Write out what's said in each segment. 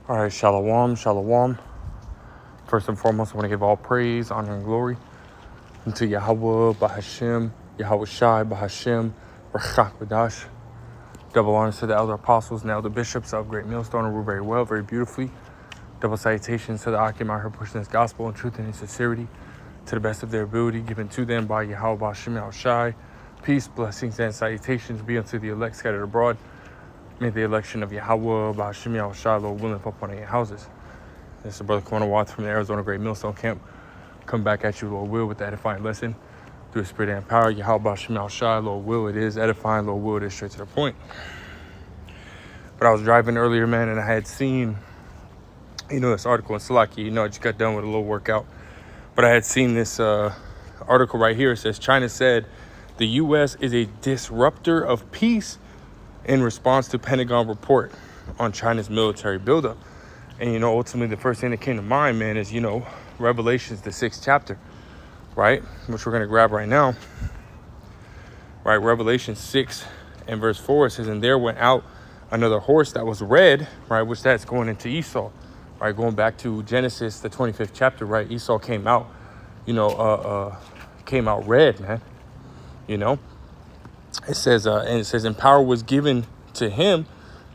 All right, shalom, shalom. First and foremost, I want to give all praise, honor, and glory unto Yahweh, Bahashem, Yahweh Shai, Bahashem, Rachak Badash. Double honors to the elder apostles and elder bishops of Great Millstone who rule very well, very beautifully. Double salutations to the Akim out here pushing this gospel in truth and in sincerity to the best of their ability, given to them by Yahweh, Bahashem, Yahweh Shai. Peace, blessings, and salutations be unto the elect scattered abroad. May the election of Yahweh, Bahashem, Yahweh Shai, Lord willing, up upon your houses. This is Brother Corner Watts from the Arizona Great Millstone Camp. Come back at you, Lord will, with the edifying lesson through the spirit and power. Yahweh, Bahashem, Yahweh Shai, Lord will, it is edifying, Lord will, it is straight to the point. But I was driving earlier, man, and I had seen, this article in Salaki. I just got done with a little workout. But I had seen this article right here. It says, China said the U.S. is a disruptor of peace in response to Pentagon report on China's military buildup. And, ultimately the first thing that came to mind, man, is, Revelations, the 6th chapter, right? Which we're going to grab right now. Right, Revelation 6 and verse 4, it says, and there went out another horse that was red, right, which that's going into Esau, right? Going back to Genesis, the 25th chapter, right? Esau came out, came out red, man, It says, and power was given to him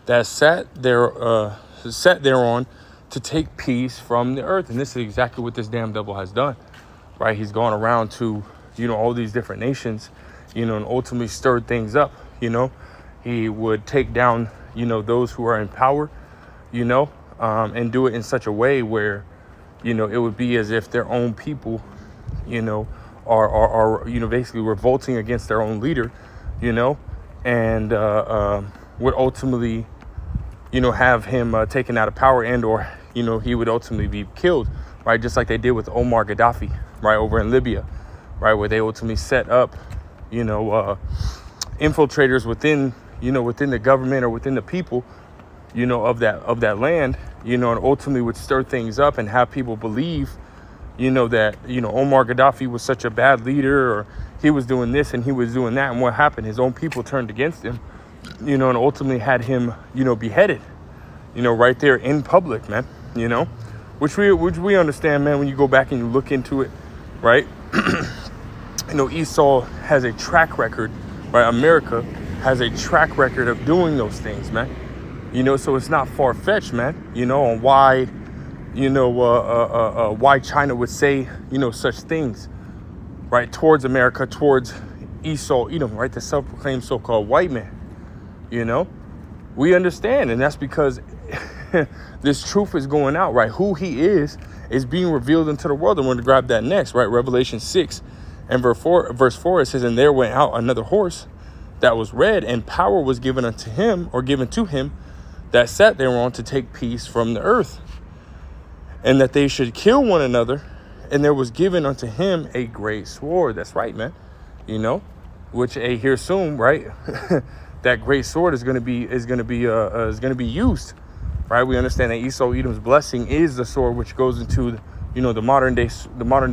that sat thereon to take peace from the earth. And this is exactly what this damn devil has done, right? He's gone around to, all these different nations, and ultimately stirred things up, He would take down, those who are in power, and do it in such a way where, it would be as if their own people, are basically revolting against their own leader, and would ultimately, have him taken out of power and or, he would ultimately be killed, right? Just like they did with Omar Gaddafi, right, over in Libya, right, where they ultimately set up, infiltrators within the government or within the people, of that land, and ultimately would stir things up and have people believe, that, Omar Gaddafi was such a bad leader, or he was doing this and he was doing that. And what happened? His own people turned against him, and ultimately had him, beheaded, right there in public, man, which we understand, man, when you go back and you look into it, right? Esau has a track record, right? America has a track record of doing those things, man. So it's not far-fetched, man, on why, why China would say, such things, right, towards America, towards Esau, right, the self-proclaimed so-called white man, we understand. And that's because this truth is going out, right? Who he is being revealed into the world. And we're going to grab that next, right? Revelation 6 and verse 4, it says, and there went out another horse that was red, and power was given unto him, or given to him, that sat thereon to take peace from the earth, and that they should kill one another. And there was given unto him a great sword. That's right, man. Which here soon, right? That great sword is going to be used, right? We understand that Esau Edom's blessing is the sword, which goes into, the modern day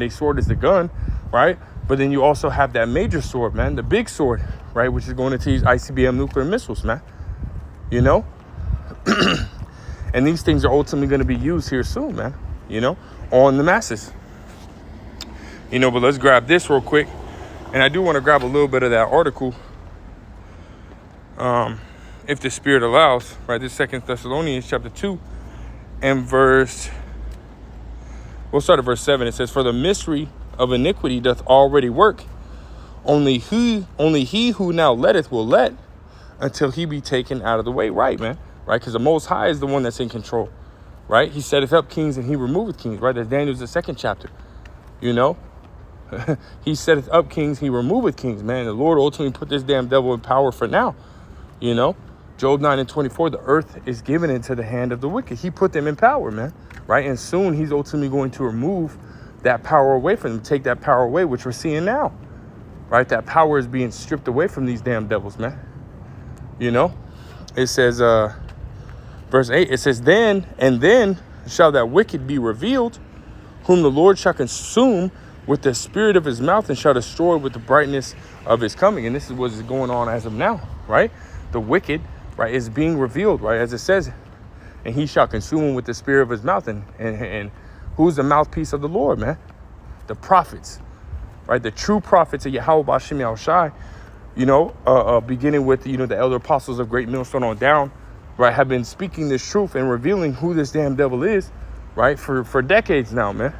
sword is the gun, right? But then you also have that major sword, man, the big sword, right? Which is going into these ICBM nuclear missiles, man, and these things are ultimately going to be used here soon, man, on the masses, but let's grab this real quick. And I do want to grab a little bit of that article, if the Spirit allows, right? This 2 Thessalonians chapter 2 and we'll start at verse 7. It says, for the mystery of iniquity doth already work. Only he who now letteth will let until he be taken out of the way. Right, man. Right? Because the Most High is the one that's in control. Right? He setteth up kings and he removeth kings. Right? That's Daniel's the 2nd chapter. He setteth up kings, he removeth kings, man. The Lord ultimately put this damn devil in power for now. Job 9 and 24, the earth is given into the hand of the wicked. He put them in power, man. Right? And soon he's ultimately going to remove that power away from them, take that power away, which we're seeing now. Right? That power is being stripped away from these damn devils, man. It says, verse 8, it says, then shall that wicked be revealed, whom the Lord shall consume with the spirit of his mouth, and shall destroy with the brightness of his coming. And this is what is going on as of now, right? The wicked, right, is being revealed, right? As it says, and he shall consume him with the spirit of his mouth. And who's the mouthpiece of the Lord, man? The prophets, right? The true prophets of Yahweh B'Shem Yahushai, beginning with, the elder apostles of Great Millstone on down, right, have been speaking this truth and revealing who this damn devil is, right, for decades now, man,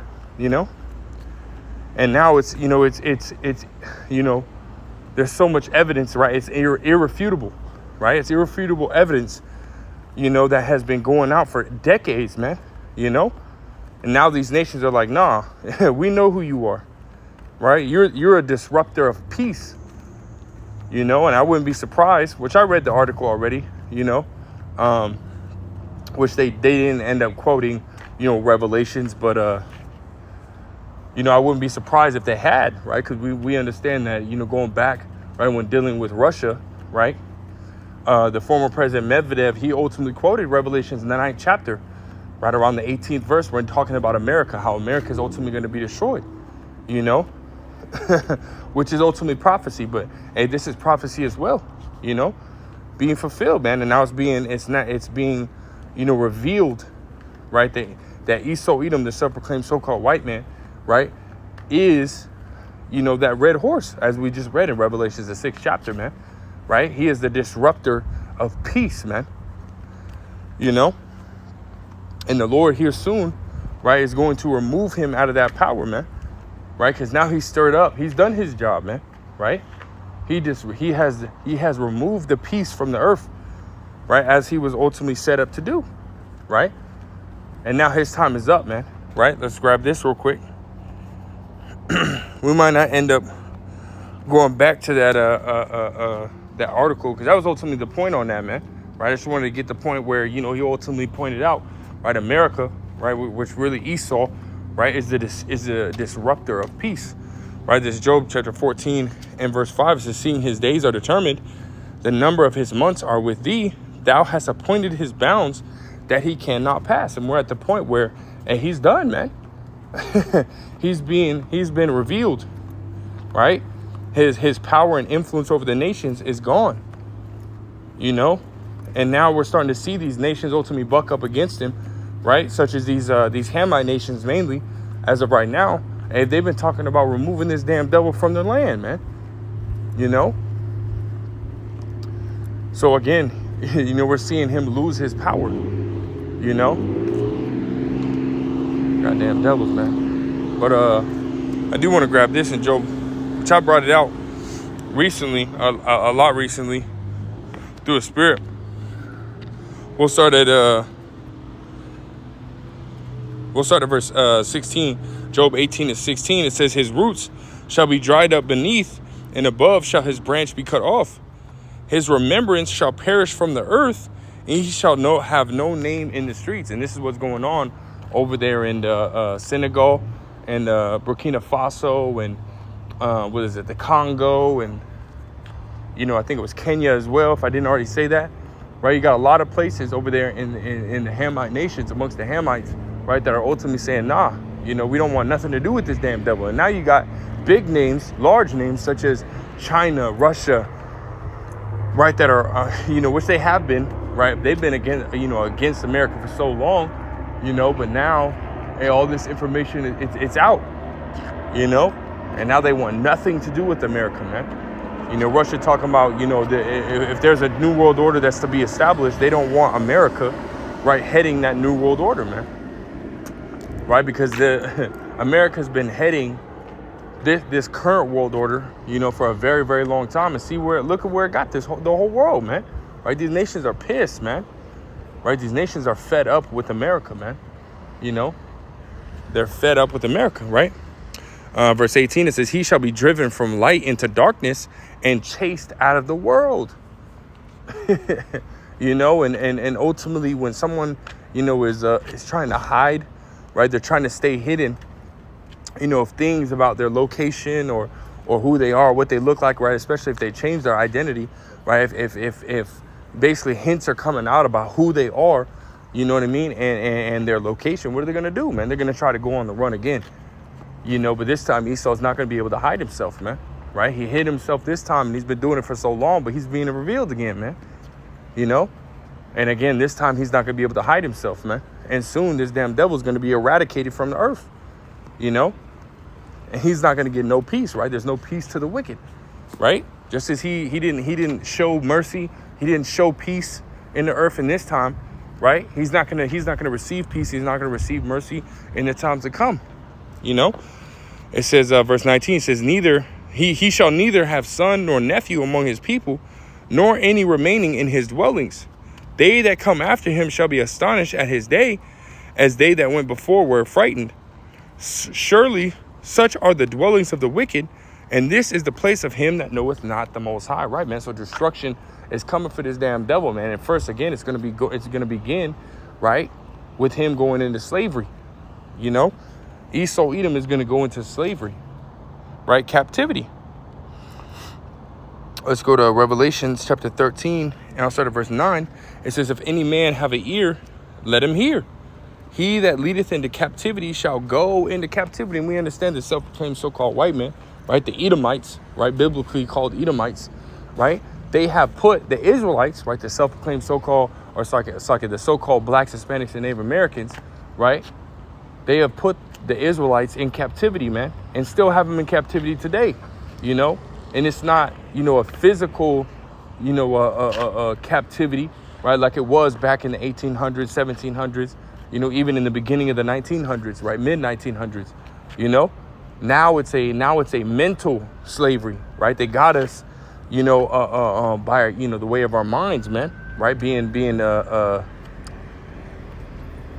And now it's there's so much evidence, right? It's irrefutable, right? It's irrefutable evidence, that has been going out for decades, man, And now these nations are like, nah, we know who you are, right? You're a disruptor of peace, and I wouldn't be surprised, which I read the article already, which they didn't end up quoting, Revelations, but, I wouldn't be surprised if they had, right? Because we understand that, going back, right, when dealing with Russia, right? The former President Medvedev, he ultimately quoted Revelations in the 9th chapter, right around the 18th verse, when talking about America, how America is ultimately going to be destroyed, which is ultimately prophecy. But hey, this is prophecy as well, being fulfilled, man. And now it's being, revealed, right? That Esau Edom, the self-proclaimed so-called white man, right, is, that red horse, as we just read in Revelations, the 6th chapter, man, right? He is the disruptor of peace, man, and the Lord here soon, right, is going to remove him out of that power, man, right? Because now he's stirred up. He's done his job, man, right? He has removed the peace from the earth, right, as he was ultimately set up to do, right? And now his time is up, man, right? Let's grab this real quick. We might not end up going back to that that article, because that was ultimately the point on that, man, right? I just wanted to get the point where, he ultimately pointed out, right, America, right, which really Esau, right, is the disruptor of peace, right? This Job chapter 14 and verse 5 says, seeing his days are determined, the number of his months are with thee, thou hast appointed his bounds that he cannot pass. And we're at the point where, and he's done, man. he's been revealed, right? His power and influence over the nations is gone, and now we're starting to see these nations ultimately buck up against him, right? Such as these Hamite nations mainly, as of right now, and they've been talking about removing this damn devil from their land, man. So again, we're seeing him lose his power, Goddamn devils, man. But I do want to grab this in Job, which I brought it out recently, a lot recently, through the Spirit. We'll start at verse 16. Job 18:16. It says, his roots shall be dried up beneath, and above shall his branch be cut off. His remembrance shall perish from the earth, and he shall have no name in the streets. And this is what's going on over there in Senegal and Burkina Faso and the Congo, and I think it was Kenya as well, if I didn't already say that, right? You got a lot of places over there in the Hamite nations, amongst the Hamites, right, that are ultimately saying, nah, we don't want nothing to do with this damn devil. And now you got big names, large names, such as China, Russia, right, that are which they have been, right? They've been against America for so long, but now, hey, all this information, it's out, and now they want nothing to do with America, man. Russia talking about, if there's a new world order that's to be established, they don't want America, right, heading that new world order, man, right? Because America's been heading this current world order, for a very, very long time, and look at where it got the whole world, man, right? These nations are pissed, man. Right? These nations are fed up with America, man. They're fed up with America, right? Verse 18, it says, he shall be driven from light into darkness and chased out of the world. And ultimately when someone, is trying to hide, right? They're trying to stay hidden, of things about their location or who they are, what they look like, right? Especially if they change their identity, right? If basically hints are coming out about who they are, you know what I mean, and their location, what are they going to do, man? They're going to try to go on the run again, but this time Esau's not going to be able to hide himself, man, right? He hid himself this time, and he's been doing it for so long, but he's being revealed again, man, And again, this time he's not going to be able to hide himself, man. And soon this damn devil is going to be eradicated from the earth, you know? And he's not going to get no peace, right? There's no peace to the wicked, right? Just as he didn't show mercy, he didn't show peace in the earth in this time, right? He's not going to receive peace. He's not going to receive mercy in the times to come, you know? It says, verse 19 says, he shall neither have son nor nephew among his people, nor any remaining in his dwellings. They that come after him shall be astonished at his day, as they that went before were frightened. Surely such are the dwellings of the wicked, and this is the place of him that knoweth not the Most High. Right, man? So destruction is coming for this damn devil, man. And first, again, it's going to begin, right, with him going into slavery. You know, Esau Edom is going to go into slavery, right? Captivity. Let's go to Revelations chapter 13, and I'll start at verse 9. It says, if any man have an ear, let him hear. He that leadeth into captivity shall go into captivity. And we understand the self-proclaimed so-called white men, right? The Edomites, right? Biblically called Edomites, right? They have put the Israelites, right? The self-proclaimed so-called, or the so-called blacks, Hispanics, and Native Americans, right? They have put the Israelites in captivity, man, and still have them in captivity today, you know? And it's not, you know, a physical, you know, captivity, right? Like it was back in the 1800s, 1700s, you know, even in the beginning of the 1900s, right? Mid 1900s, you know, now it's a mental slavery, right? They got us, you know, by, you know, the way of our minds, man, right? Being,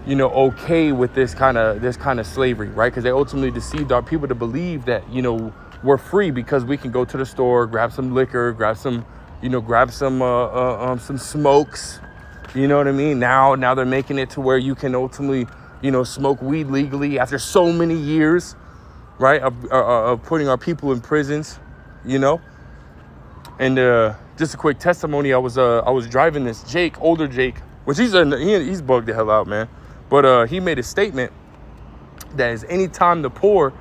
you know, okay with this kind of slavery, right? Because they ultimately deceived our people to believe that, you know, we're free because we can go to the store, grab some liquor, grab some smokes. You know what I mean? Now they're making it to where you can ultimately, you know, smoke weed legally after so many years, right? Of putting our people in prisons, you know. And just a quick testimony, I was driving this older Jake, which he's bugged the hell out, man. But he made a statement that is anytime the poor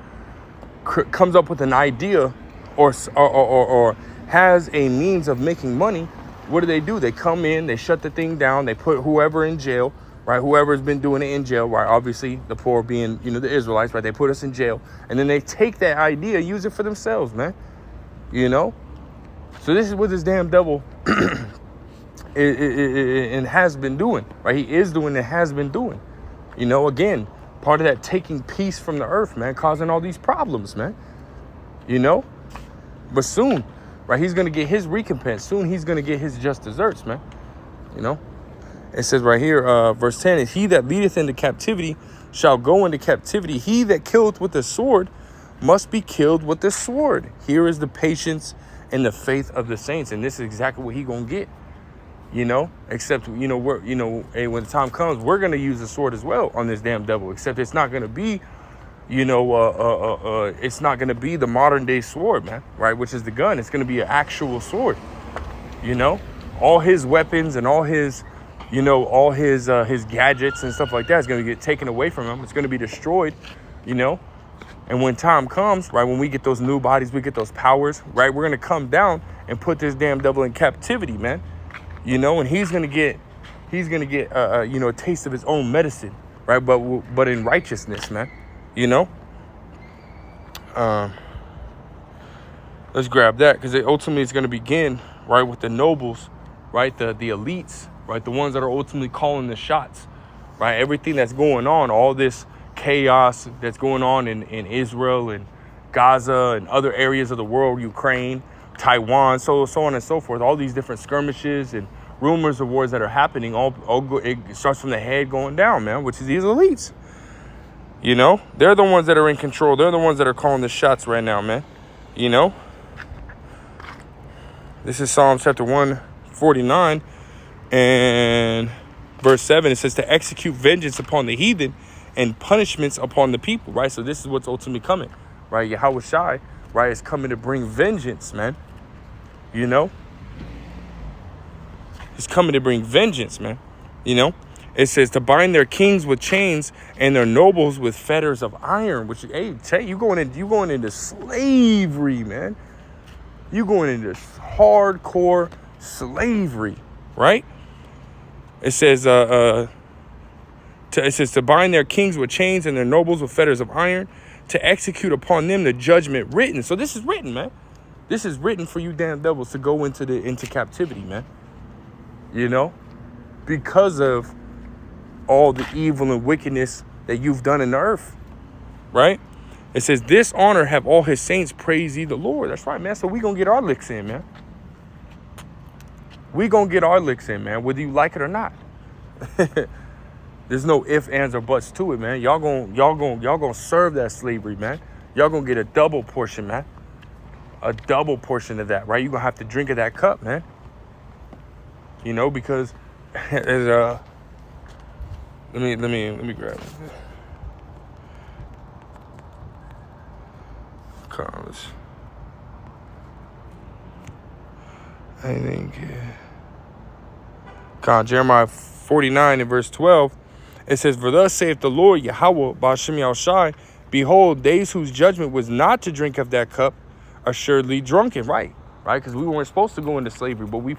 comes up with an idea or has a means of making money, what do? They come in, they shut the thing down, they put whoever in jail, right? Whoever's been doing it in jail, right? Obviously, the poor being, you know, the Israelites, right? They put us in jail, and then they take that idea, use it for themselves, man. You know? So this is what this damn devil and has been doing, right? He is doing and has been doing. You know, again, part of that taking peace from the earth, man, causing all these problems, man. You know? But soon, right, he's going to get his recompense. Soon he's going to get his just desserts, man. You know? It says right here, verse 10, is he that leadeth into captivity shall go into captivity. He that killeth with the sword must be killed with the sword. Here is the patience and the faith of the saints. And this is exactly what he going to get. You know, except, you know, hey, when the time comes, we're going to use the sword as well on this damn devil, except it's not going to be, you know, it's not going to be the modern day sword, man, right? Which is the gun. It's going to be an actual sword, you know, all his weapons and all his, you know, all his gadgets and stuff like that is going to get taken away from him. It's going to be destroyed, you know, and when time comes, right, when we get those new bodies, we get those powers, right, we're going to come down and put this damn devil in captivity, man. You know, and he's gonna get, you know, a taste of his own medicine, right? But in righteousness, man. You know. Let's grab that, because ultimately it's gonna begin, right, with the nobles, right, the elites, right, the ones that are ultimately calling the shots, right? Everything that's going on, all this chaos that's going on in Israel and Gaza and other areas of the world, Ukraine, Taiwan, so on and so forth, all these different skirmishes and rumors of wars that are happening, it starts from the head going down, man, which is these elites. You know, they're the ones that are in control. They're the ones that are calling the shots right now, man. You know, this is Psalms chapter 149 and verse 7. It says to execute vengeance upon the heathen and punishments upon the people, right? So this is what's ultimately coming, right? Yahweh Shai, right, is coming to bring vengeance, man. You know, he's coming to bring vengeance, man. You know, it says to bind their kings with chains and their nobles with fetters of iron. Which, hey, you going into slavery, man. You going into hardcore slavery, right? It says, it says to bind their kings with chains and their nobles with fetters of iron, to execute upon them the judgment written. So this is written, man. This is written for you damn devils to go into captivity, man. You know, because of all the evil and wickedness that you've done in the earth, right? It says, this honor have all his saints, praise ye the Lord. That's right, man. So we gonna get our licks in, man. We gonna get our licks in, man, whether you like it or not. There's no ifs, ands, or buts to it, man. Y'all gonna serve that slavery, man. Y'all gonna get a double portion, man. A double portion of that, right? You're gonna have to drink of that cup, man. You know, because as let me grab it. Comments. I think Jeremiah 49 and verse 12. It says, for thus saith the Lord Yahweh Ba'ashem Yahushai, behold, days whose judgment was not to drink of that cup, assuredly drunken. Right? Because we weren't supposed to go into slavery, but we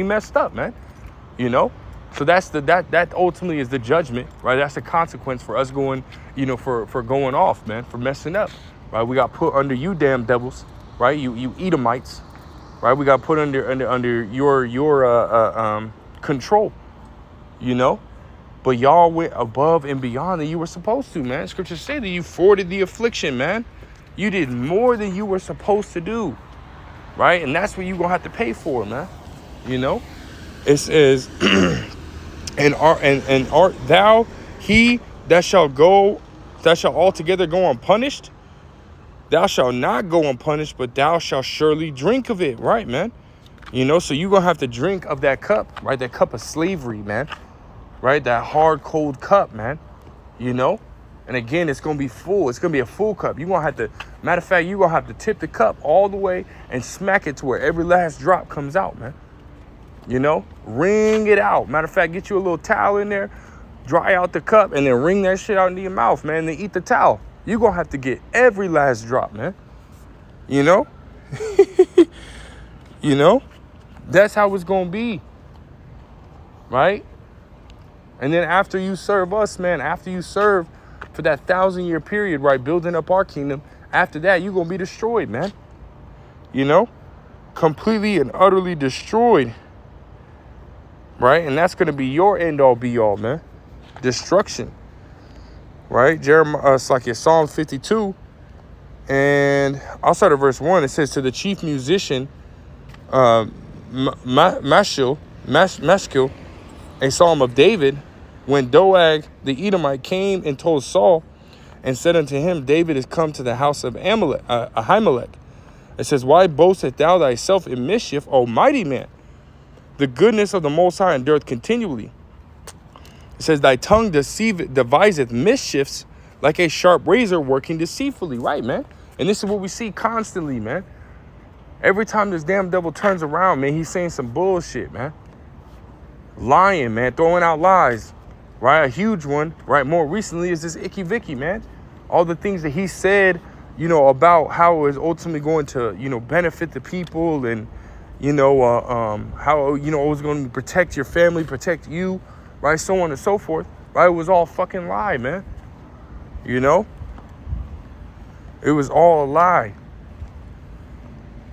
messed up, man. You know? So that ultimately is the judgment, right? That's the consequence for us going, you know, for going off, man, for messing up. Right? We got put under you damn devils, right? You Edomites, right? We got put under your control, you know? But y'all went above and beyond than you were supposed to, man. Scriptures say that you forwarded the affliction, man. You did more than you were supposed to do, right? And that's what you're going to have to pay for, man. You know? It says, and art thou he that shall altogether go unpunished? Thou shalt not go unpunished, but thou shalt surely drink of it, right, man? You know, so you're going to have to drink of that cup, right? That cup of slavery, man. Right? That hard, cold cup, man. You know? And again, it's going to be full. It's going to be a full cup. You're going to have to, matter of fact, you're going to have to tip the cup all the way and smack it to where every last drop comes out, man. You know? Wring it out. Matter of fact, get you a little towel in there, dry out the cup, and then wring that shit out into your mouth, man. And then eat the towel. You're going to have to get every last drop, man. You know? You know? That's how it's going to be. Right? And then after you serve us, man, after you serve for that 1,000-year period, right, building up our kingdom, after that, you're going to be destroyed, man. You know? Completely and utterly destroyed. Right? And that's going to be your end-all, be-all, man. Destruction. Right? It's like Psalm 52. And I'll start at verse 1. It says, to the chief musician, Mashkil, a psalm of David, when Doeg the Edomite came and told Saul and said unto him, David is come to the house of Ahimelech. It says, why boastest thou thyself in mischief, O mighty man? The goodness of the Most High endureth continually. It says, thy tongue deviseth mischiefs like a sharp razor working deceitfully. Right, man? And this is what we see constantly, man. Every time this damn devil turns around, man, he's saying some bullshit, man. Lying, man, throwing out lies, right? A huge one, right? More recently is this Icky Vicky, man. All the things that he said, you know, about how it was ultimately going to, you know, benefit the people and, you know, how, you know, it was going to protect your family, protect you, right? So on and so forth, right? It was all fucking lie, man. You know? It was all a lie,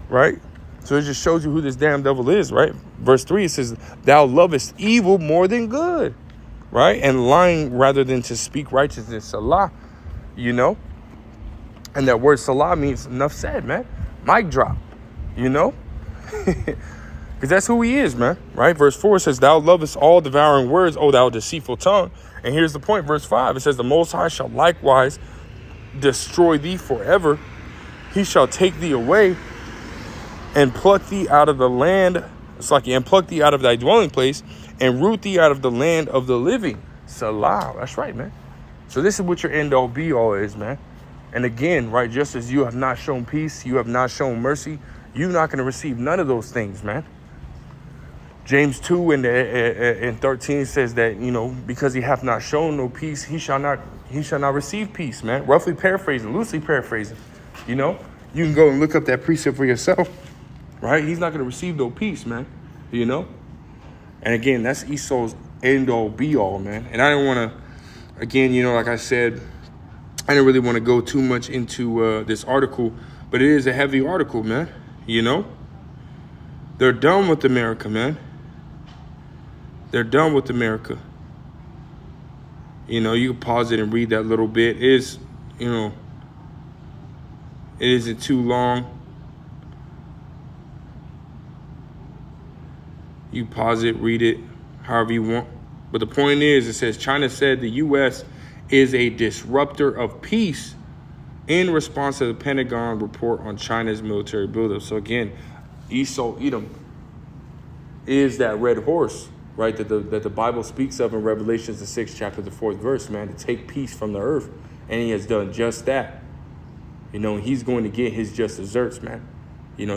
right? So it just shows you who this damn devil is, right? Verse 3, it says, thou lovest evil more than good, right? And lying rather than to speak righteousness, Salah, you know? And that word Salah means enough said, man. Mic drop, you know? Because that's who he is, man, right? Verse 4 says, thou lovest all devouring words, O thou deceitful tongue. And here's the point, verse 5, it says, the Most High shall likewise destroy thee forever. He shall take thee away and pluck thee out of the land, and pluck thee out of thy dwelling place, and root thee out of the land of the living. Salah. That's right, man. So this is what your end-all, be-all is, man. And again, right, just as you have not shown peace, you have not shown mercy, you're not going to receive none of those things, man. James 2 and 13 says that, you know, because he hath not shown no peace, he shall not receive peace, man. Roughly paraphrasing, loosely paraphrasing, you know. You can go and look up that precept for yourself. Right? He's not going to receive no peace, man. You know? And again, that's Esau's end all be all, man. And I don't want to, again, like I said, I didn't really want to go too much into this article, but it is a heavy article, man. They're done with America, man. They're done with America. You can pause it and read that little bit. It is, it isn't too long. You pause it, read it, however you want. But the point is, it says, China said the U.S. is a disruptor of peace in response to the Pentagon report on China's military buildup. So again, Esau, Edom, is that red horse, right, that the Bible speaks of in Revelations, the 6th chapter, the 4th verse, man, to take peace from the earth. And he has done just that. He's going to get his just desserts, man.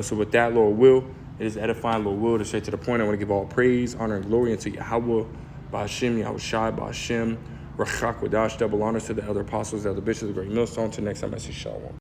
So with that, Lord will, it is edifying, Lord will, to straight to the point. I want to give all praise, honor, and glory unto Yahweh, Ba'ashem, Yahweh Shai, Ba'ashem, Rachak Wadash, double honors to the elder apostles, the elder bishops, the great millstone. Till next time, I say shalom.